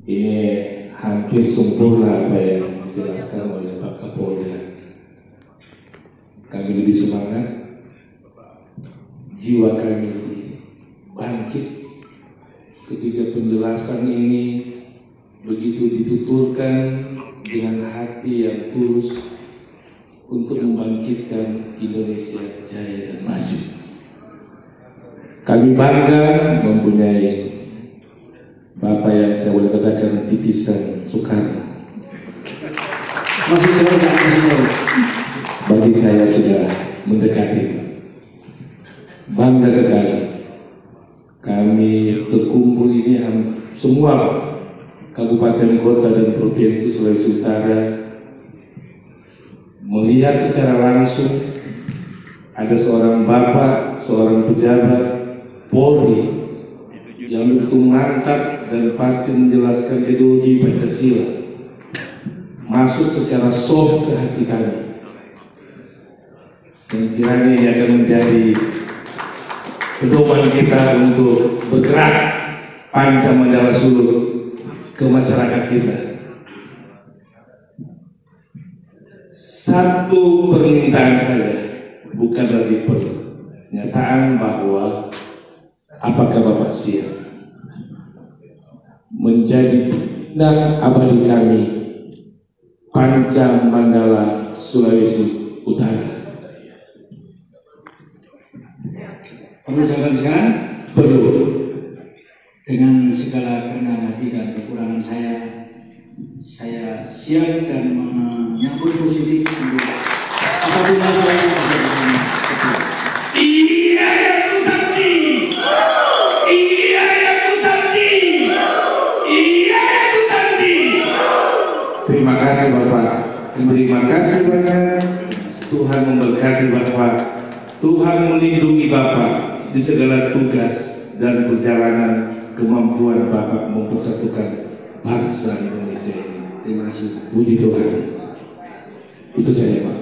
Ini hampir sempurna apa yang dijelaskan oleh Pak Kapolda. Kami lebih semangat, jiwa kami lebih bangkit ketika penjelasan ini begitu dituturkan dengan hati yang tulus untuk membangkitkan Indonesia jaya dan maju. Kami bangga mempunyai Bapak yang saya boleh katakan titisan Soekarno. Bagi saya sudah mendekati. Bangga sekali. Kami terkumpul ini semua kabupaten, kota, dan provinsi Sulawesi Utara melihat secara langsung ada seorang bapak, seorang pejabat Polri yang begitu mantap dan pasti menjelaskan ideologi Pancasila masuk secara soft ke hati kami. Dan kiranya ini akan menjadi pedoman kita untuk bergerak panca mandala Sulu ke masyarakat kita. Satu permintaan saya, bukan lagi pernyataan bahwa apakah Bapak siap menjadi bintang abadi kami panca mandala Sulawesi Utara? Perlu jawaban sekarang? Perlu. Dengan segala kerendahan hati dan kekurangan saya siap dan menyambut positif untuk apabila saya Iya ya Kusakti, iya ya Kusakti, iya ya Kusakti. Terima kasih Bapak, terima kasih banyak. Tuhan memberkati Bapak, Tuhan melindungi Bapak di segala tugas dan perjalanan kemampuan Bapak mempersatukan bangsa Indonesia ini. terima kasih. Puji Tuhan. Itu saja Pak.